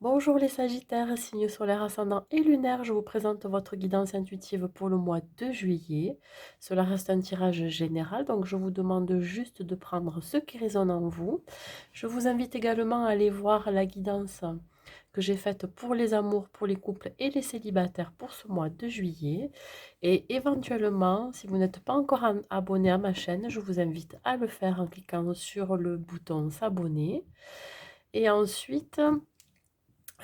Bonjour les Sagittaires, signes solaires ascendant et lunaire, je vous présente votre guidance intuitive pour le mois de juillet. Cela reste un tirage général, donc je vous demande juste de prendre ce qui résonne en vous. Je vous invite également à aller voir la guidance que j'ai faite pour les amours, pour les couples et les célibataires pour ce mois de juillet. Et éventuellement, si vous n'êtes pas encore abonné à ma chaîne, je vous invite à le faire en cliquant sur le bouton s'abonner. Et ensuite,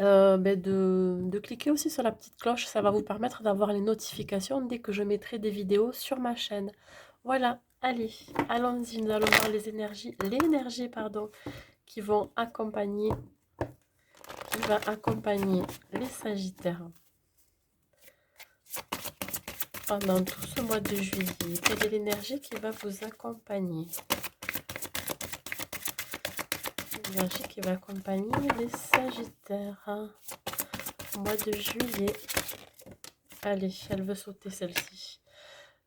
de cliquer aussi sur la petite cloche, ça va vous permettre d'avoir les notifications dès que je mettrai des vidéos sur ma chaîne. Voilà, allez, allons-y, nous allons voir l'énergie, pardon, qui vont accompagner, qui va accompagner les Sagittaires pendant tout ce mois de juillet. Quelle est l'énergie qui va vous accompagner? L'énergie qui va accompagner les Sagittaires au mois de juillet. Allez, elle veut sauter celle-ci.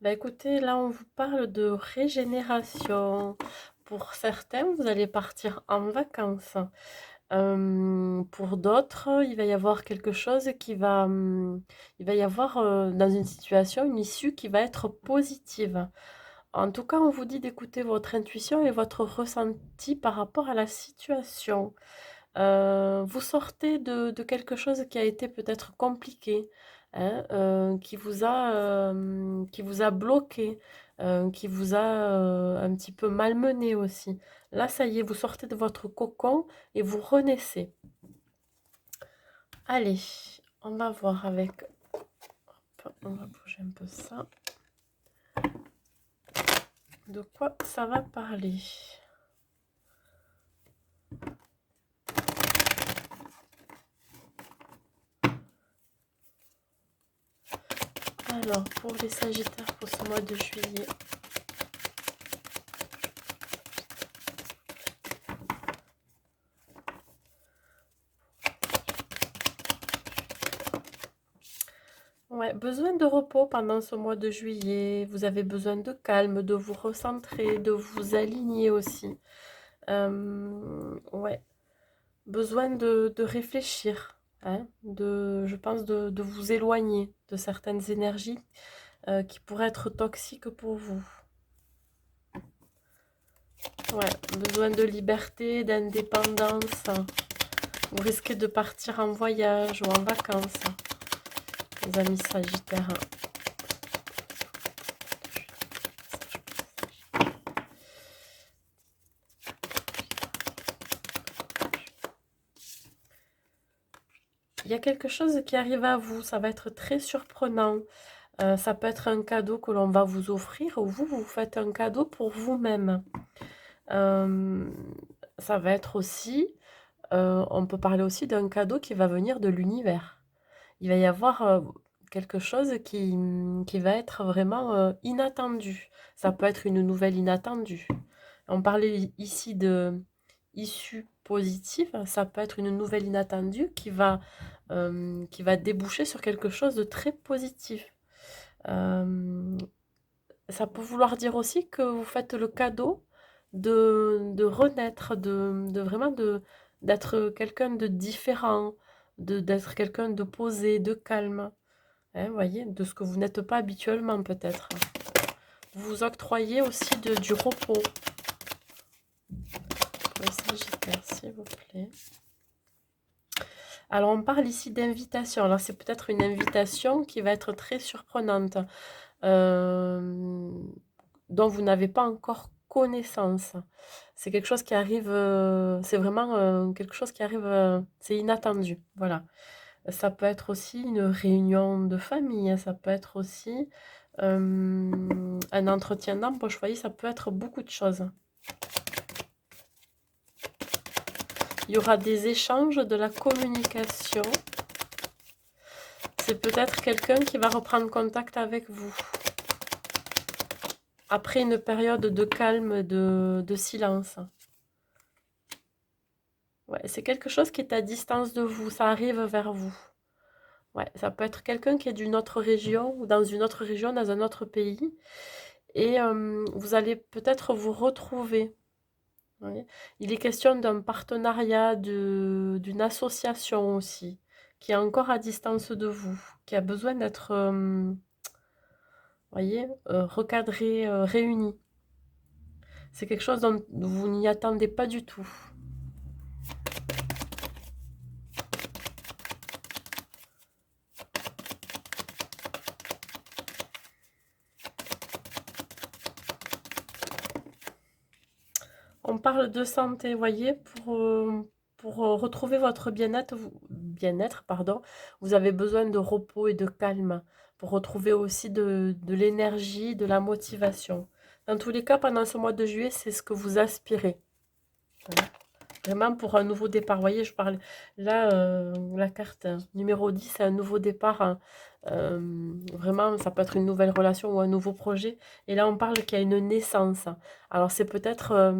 Bah écoutez, là on vous parle de régénération. Pour certains, vous allez partir en vacances. Pour d'autres, il va y avoir quelque chose qui va... il va y avoir dans une situation, une issue qui va être positive. En tout cas, on vous dit d'écouter votre intuition et votre ressenti par rapport à la situation. Vous sortez de quelque chose qui a été peut-être compliqué, hein, qui vous a bloqué, qui vous a un petit peu malmené aussi. Là, ça y est, vous sortez de votre cocon et vous renaissez. Allez, on va voir avec... Hop, on va bouger un peu ça. De quoi ça va parler? Alors, pour les Sagittaires, pour ce mois de juillet... Ouais, besoin de repos pendant ce mois de juillet. Vous avez besoin de calme, de vous recentrer, de vous aligner aussi. Ouais, besoin de réfléchir, hein, je pense de vous éloigner de certaines énergies qui pourraient être toxiques pour vous. Ouais, besoin de liberté, d'indépendance. Vous risquez de partir en voyage ou en vacances, les amis Sagittaires. Il y a quelque chose qui arrive à vous, ça va être très surprenant. Ça peut être un cadeau que l'on va vous offrir ou vous faites un cadeau pour vous-même. Ça va être aussi, on peut parler aussi d'un cadeau qui va venir de l'univers. Il va y avoir quelque chose qui va être vraiment inattendu. Ça peut être une nouvelle inattendue. On parlait ici de issue positive, ça peut être une nouvelle inattendue qui va déboucher sur quelque chose de très positif. Euh, Ça peut vouloir dire aussi que vous faites le cadeau de renaître, d'être quelqu'un de différent, d'être quelqu'un de posé, de calme. Hein, vous voyez, de ce que vous n'êtes pas habituellement peut-être. Vous vous octroyez aussi du repos. Pour le Sagittaire, s'il vous plaît. Alors, on parle ici d'invitation. Alors, c'est peut-être une invitation qui va être très surprenante, dont vous n'avez pas encore connaissance. C'est quelque chose qui arrive, c'est vraiment quelque chose qui arrive, c'est inattendu. Voilà. Ça peut être aussi une réunion de famille, hein, ça peut être aussi un entretien d'embauche. Vous voyez, ça peut être beaucoup de choses. Il y aura des échanges, de la communication. C'est peut-être quelqu'un qui va reprendre contact avec vous. Après une période de calme, de silence. Ouais, c'est quelque chose qui est à distance de vous, ça arrive vers vous. Ouais, ça peut être quelqu'un qui est d'une autre région ou dans une autre région, dans un autre pays. Et vous allez peut-être vous retrouver. voyez. Il est question d'un partenariat, d'une association aussi, qui est encore à distance de vous, qui a besoin d'être, voyez, recadré, réuni. C'est quelque chose dont vous n'y attendez pas du tout. On parle de santé, voyez, pour retrouver votre bien-être, pardon, vous avez besoin de repos et de calme, pour retrouver aussi de l'énergie, de la motivation. Dans tous les cas, pendant ce mois de juillet, c'est ce que vous aspirez. Voilà. Vraiment pour un nouveau départ. Vous voyez, je parle là, la carte numéro 10, c'est un nouveau départ, hein. Vraiment, ça peut être une nouvelle relation ou un nouveau projet. Et là, on parle qu'il y a une naissance. Alors, c'est peut-être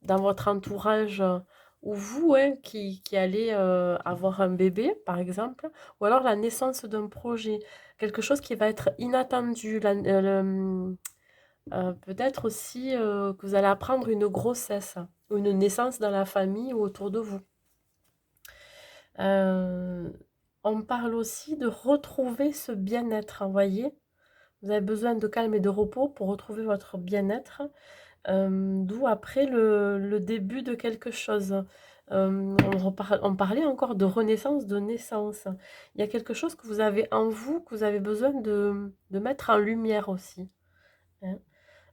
dans votre entourage ou vous hein, qui allez avoir un bébé, par exemple, ou alors la naissance d'un projet. Quelque chose qui va être inattendu. Peut-être aussi que vous allez apprendre une grossesse ou une naissance dans la famille ou autour de vous. On parle aussi de retrouver ce bien-être, vous voyez. Vous avez besoin de calme et de repos pour retrouver votre bien-être, d'où après le début de quelque chose. On parlait encore de renaissance, de naissance. Il y a quelque chose que vous avez en vous, que vous avez besoin de mettre en lumière aussi, hein.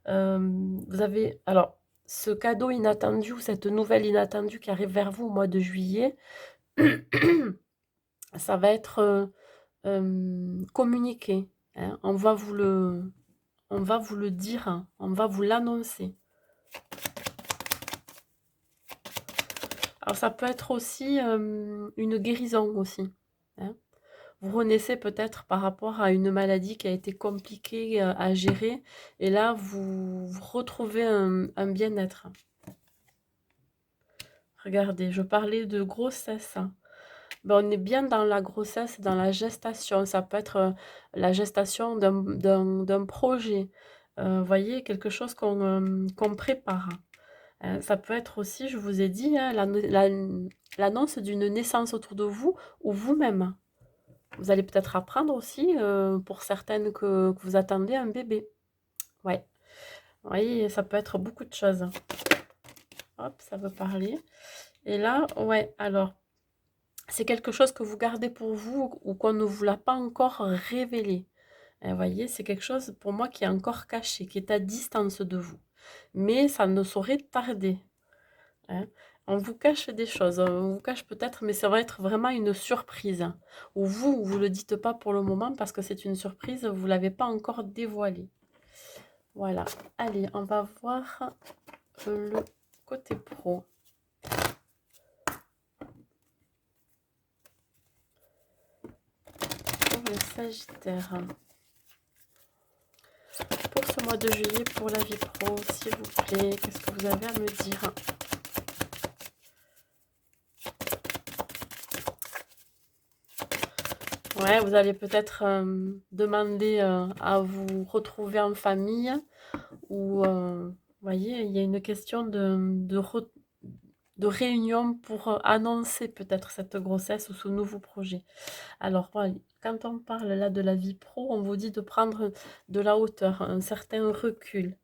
Vous avez alors ce cadeau inattendu ou cette nouvelle inattendue qui arrive vers vous au mois de juillet, ça va être communiqué, hein. On va vous le dire, hein, on va vous l'annoncer. Alors ça peut être aussi une guérison aussi, hein. Vous renaissez peut-être par rapport à une maladie qui a été compliquée à gérer et là vous retrouvez un bien-être. Regardez, je parlais de grossesse, hein. Ben, on est bien dans la grossesse, dans la gestation. Ça peut être la gestation d'un projet. Voyez, quelque chose qu'on prépare. Ça peut être aussi, je vous ai dit, hein, l'annonce d'une naissance autour de vous ou vous-même. Vous allez peut-être apprendre aussi, pour certaines, que vous attendez un bébé. Ouais. Vous voyez, ça peut être beaucoup de choses. Hop, ça veut parler. Et là, ouais, alors, c'est quelque chose que vous gardez pour vous ou qu'on ne vous l'a pas encore révélé. Vous voyez, c'est quelque chose pour moi qui est encore caché, qui est à distance de vous. Mais ça ne saurait tarder, hein. On vous cache des choses, on vous cache peut-être, mais ça va être vraiment une surprise. Ou vous ne le dites pas pour le moment parce que c'est une surprise, vous ne l'avez pas encore dévoilée. Voilà. Allez, on va voir le côté pro. Pour le Sagittaire. Pour ce mois de juillet, pour la vie pro, s'il vous plaît, qu'est-ce que vous avez à me dire? Ouais, vous allez peut-être demander à vous retrouver en famille ou, vous voyez, il y a une question de réunion pour annoncer peut-être cette grossesse ou ce nouveau projet. Alors, voilà, quand on parle là de la vie pro, on vous dit de prendre de la hauteur, un certain recul.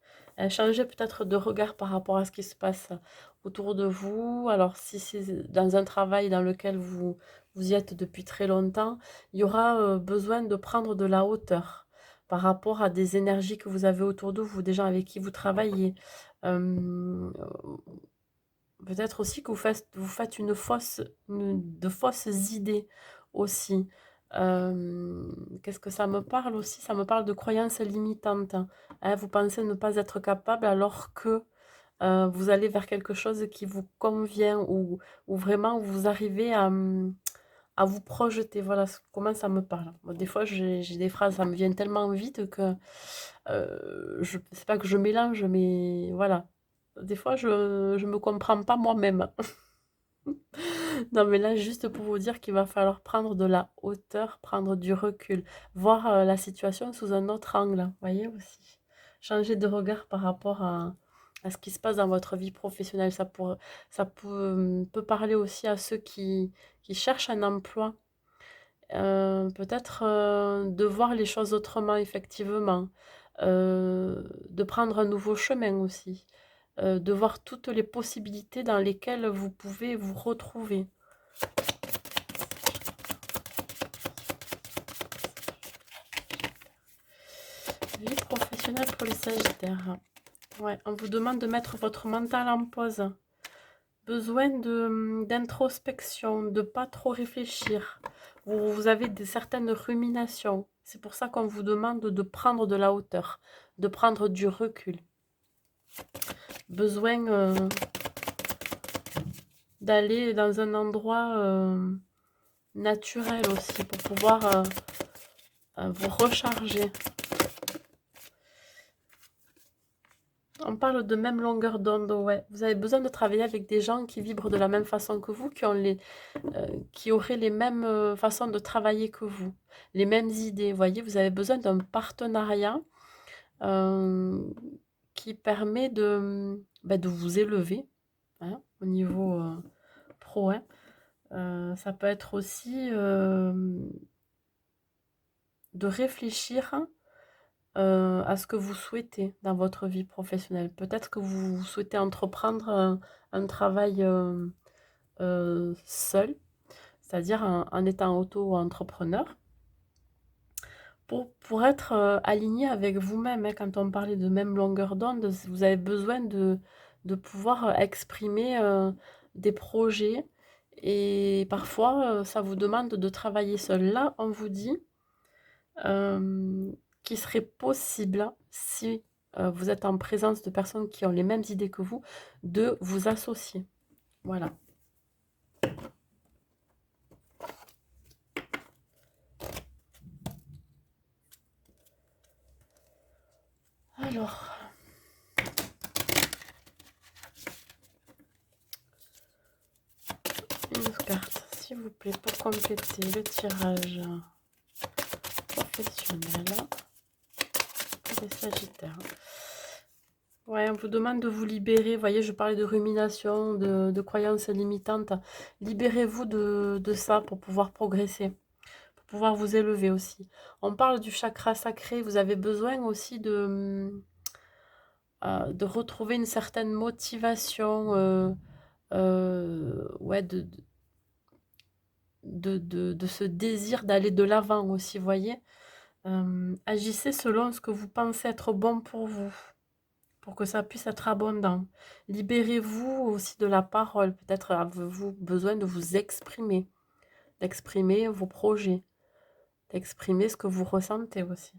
Changer peut-être de regard par rapport à ce qui se passe autour de vous. Alors, si c'est dans un travail dans lequel vous y êtes depuis très longtemps, il y aura besoin de prendre de la hauteur par rapport à des énergies que vous avez autour de vous, des gens avec qui vous travaillez. Euh, Peut-être aussi que vous faites de fausses idées aussi. Qu'est-ce que ça me parle aussi? Ça me parle de croyances limitantes, hein. Vous pensez ne pas être capable alors que vous allez vers quelque chose qui vous convient ou vraiment vous arrivez à vous projeter. Voilà comment ça me parle. Bon, des fois, j'ai des phrases, ça me vient tellement vite que c'est pas que je mélange, mais voilà. Des fois, je me comprends pas moi-même. Non, mais là, juste pour vous dire qu'il va falloir prendre de la hauteur, prendre du recul, voir la situation sous un autre angle, voyez aussi. Changer de regard par rapport à ce qui se passe dans votre vie professionnelle. Peut parler aussi à ceux qui cherchent un emploi. Peut-être de voir les choses autrement, effectivement. De prendre un nouveau chemin aussi. De voir toutes les possibilités dans lesquelles vous pouvez vous retrouver. Vie professionnelle pour les Sagittaires. Ouais, on vous demande de mettre votre mental en pause. Besoin d'introspection, de pas trop réfléchir. Vous avez certaines ruminations. C'est pour ça qu'on vous demande de prendre de la hauteur, de prendre du recul. Besoin d'aller dans un endroit naturel aussi pour pouvoir vous recharger. On parle de même longueur d'onde, ouais. Vous avez besoin de travailler avec des gens qui vibrent de la même façon que vous, qui auraient les mêmes façons de travailler que vous, les mêmes idées. Vous voyez, vous avez besoin d'un partenariat qui permet de vous élever hein, au niveau pro. Hein. Ça peut être aussi de réfléchir à ce que vous souhaitez dans votre vie professionnelle. Peut-être que vous souhaitez entreprendre un travail seul, c'est-à-dire en étant auto-entrepreneur, pour être aligné avec vous-même. Hein. Quand on parlait de même longueur d'onde, vous avez besoin de pouvoir exprimer des projets et parfois ça vous demande de travailler seul. Là, on vous dit qu'il serait possible, si vous êtes en présence de personnes qui ont les mêmes idées que vous, de vous associer. Voilà. Alors, une carte, s'il vous plaît, pour compléter le tirage professionnel pour les Sagittaires. Ouais, on vous demande de vous libérer. Vous voyez, je parlais de rumination, de croyances limitantes. Libérez-vous de ça pour pouvoir progresser, pour pouvoir vous élever aussi. On parle du chakra sacré. Vous avez besoin aussi de retrouver une certaine motivation, ouais, de ce désir d'aller de l'avant aussi, vous voyez. Agissez selon ce que vous pensez être bon pour vous, pour que ça puisse être abondant. Libérez-vous aussi de la parole. Peut-être avez-vous besoin de vous exprimer, d'exprimer vos projets, d'exprimer ce que vous ressentez aussi.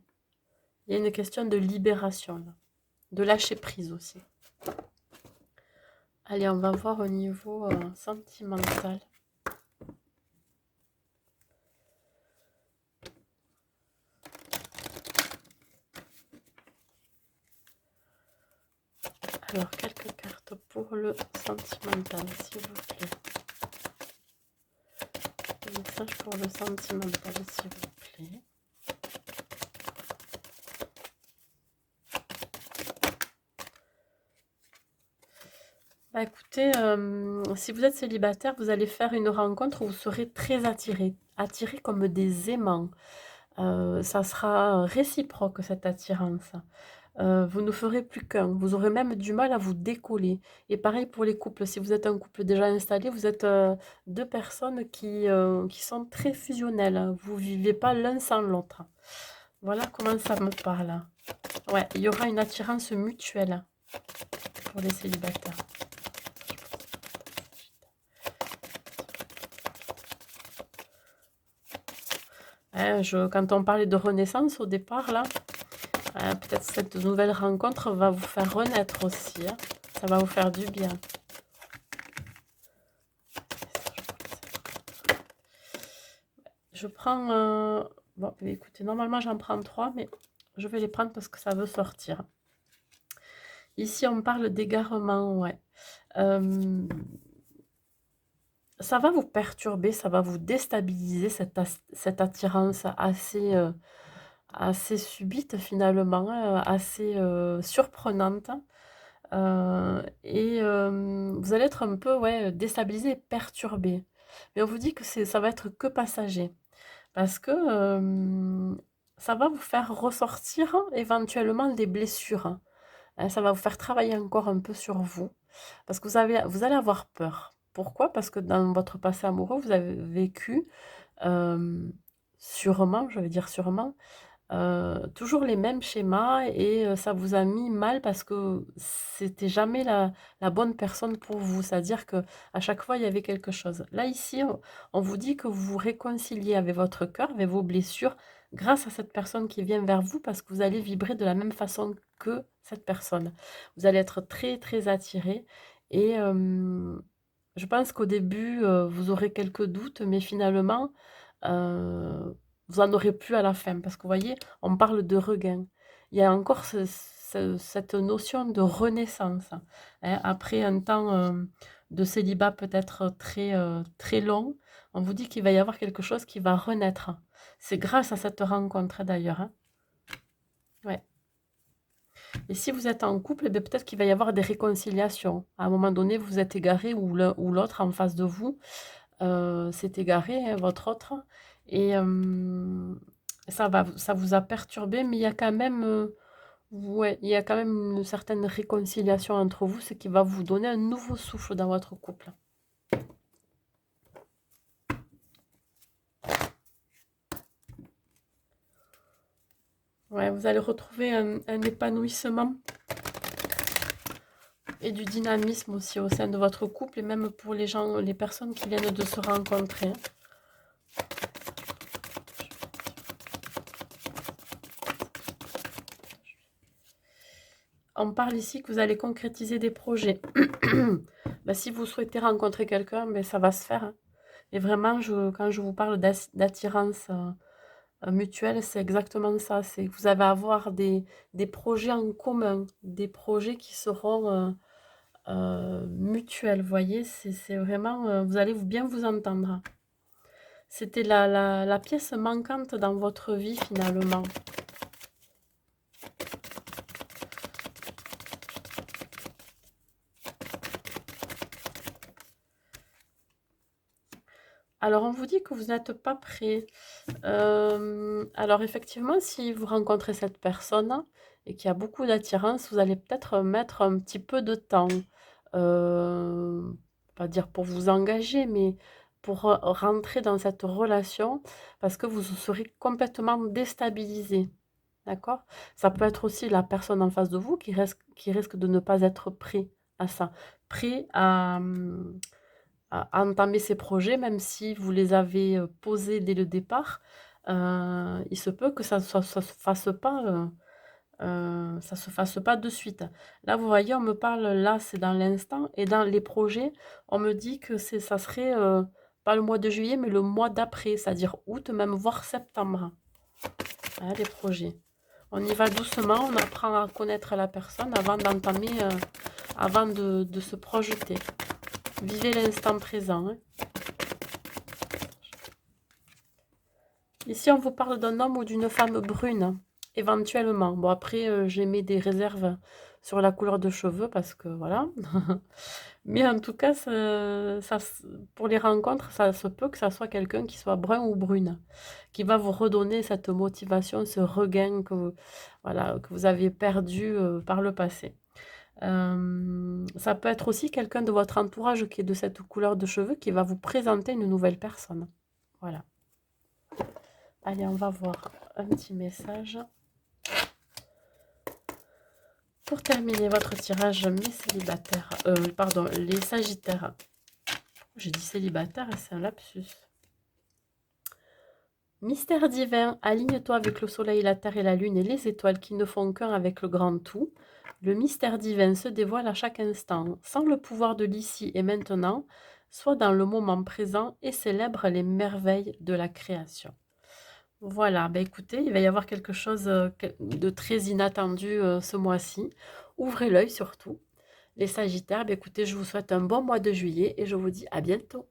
Il y a une question de libération, là. De lâcher prise aussi. Allez, on va voir au niveau sentimental. Alors, quelques cartes pour le sentimental, s'il vous plaît. Un message pour le sentimental, s'il vous plaît. Bah écoutez, si vous êtes célibataire, vous allez faire une rencontre où vous serez très attiré comme des aimants. Ça sera réciproque cette attirance. Vous ne ferez plus qu'un. Vous aurez même du mal à vous décoller. Et pareil pour les couples. Si vous êtes un couple déjà installé, vous êtes deux personnes qui sont très fusionnelles. Vous ne vivez pas l'un sans l'autre. Voilà comment ça me parle. Ouais, il y aura une attirance mutuelle pour les célibataires. Hein, quand on parlait de renaissance au départ, là, peut-être cette nouvelle rencontre va vous faire renaître aussi. Hein. Ça va vous faire du bien. Je prends... bon, écoutez, normalement j'en prends 3, mais je vais les prendre parce que ça veut sortir. Ici, on parle d'égarement, ouais. Ça va vous perturber, ça va vous déstabiliser, cette attirance assez subite finalement, assez surprenante. Vous allez être un peu, ouais, déstabilisé, perturbé. Mais on vous dit que ça va être que passager. Parce que ça va vous faire ressortir éventuellement des blessures. Ça va vous faire travailler encore un peu sur vous. Parce que vous allez avoir peur. Pourquoi? Parce que dans votre passé amoureux, vous avez vécu euh, sûrement, je vais dire sûrement, toujours les mêmes schémas et ça vous a mis mal parce que c'était jamais la bonne personne pour vous. C'est-à-dire que à chaque fois, il y avait quelque chose. Là, ici, on vous dit que vous vous réconciliez avec votre cœur, avec vos blessures, grâce à cette personne qui vient vers vous parce que vous allez vibrer de la même façon que cette personne. Vous allez être très, très attiré et je pense qu'au début, vous aurez quelques doutes, mais finalement, heu, vous en aurez plus à la fin. Parce que vous voyez, on parle de regain. Il y a encore cette notion de renaissance, hein. Après un temps, de célibat peut-être très, très long, on vous dit qu'il va y avoir quelque chose qui va renaître. C'est grâce à cette rencontre, d'ailleurs, hein. Ouais. Et si vous êtes en couple, eh beh, peut-être qu'il va y avoir des réconciliations. À un moment donné, vous vous êtes égaré ou l'un ou l'autre en face de vous, s'est égaré, hein, votre autre et ça vous a perturbé, mais il y a quand même, ouais, il y a quand même une certaine réconciliation entre vous, ce qui va vous donner un nouveau souffle dans votre couple. Ouais, vous allez retrouver un épanouissement et du dynamisme aussi au sein de votre couple et même pour les personnes qui viennent de se rencontrer, hein. On parle ici que vous allez concrétiser des projets. Bah, si vous souhaitez rencontrer quelqu'un, mais ça va se faire, hein. Et vraiment, quand je vous parle d'attirance mutuelle, c'est exactement ça. C'est que vous allez avoir des projets en commun, des projets qui seront mutuels. Vous voyez, c'est vraiment, vous allez bien vous entendre. C'était la pièce manquante dans votre vie finalement. Alors, on vous dit que vous n'êtes pas prêt. Alors, effectivement, si vous rencontrez cette personne et qu'il y a beaucoup d'attirance, vous allez peut-être mettre un petit peu de temps. Euh, Pas dire pour vous engager, mais pour rentrer dans cette relation parce que vous serez complètement déstabilisé. D'accord? Ça peut être aussi la personne en face de vous qui risque de ne pas être prêt à ça. Prêt à entamer ces projets, même si vous les avez posés dès le départ, il se peut que ça se fasse pas, ça se fasse pas de suite. Là, vous voyez, on me parle, là, c'est dans l'instant, et dans les projets, on me dit que ça serait pas le mois de juillet, mais le mois d'après, c'est-à-dire août, même voire septembre. Voilà, les projets. On y va doucement, on apprend à connaître la personne avant d'entamer, avant de se projeter. Vivez l'instant présent, hein. Ici, on vous parle d'un homme ou d'une femme brune, éventuellement. Bon, après, j'ai mis des réserves sur la couleur de cheveux parce que voilà. Mais en tout cas, pour les rencontres, ça se peut que ça soit quelqu'un qui soit brun ou brune, qui va vous redonner cette motivation, ce regain voilà, que vous avez perdu par le passé. Ça peut être aussi quelqu'un de votre entourage qui est de cette couleur de cheveux qui va vous présenter une nouvelle personne. Voilà. Allez, on va voir un petit message. Pour terminer votre tirage, mes célibataires, pardon, les sagittaires. J'ai dit célibataire et c'est un lapsus. Mystère divin, aligne-toi avec le soleil, la terre et la lune et les étoiles qui ne font qu'un avec le grand tout. Le mystère divin se dévoile à chaque instant, sans le pouvoir de l'ici et maintenant, soit dans le moment présent et célèbre les merveilles de la création. Voilà, bah écoutez, il va y avoir quelque chose de très inattendu ce mois-ci. Ouvrez l'œil surtout. Les Sagittaires, bah écoutez, je vous souhaite un bon mois de juillet et je vous dis à bientôt.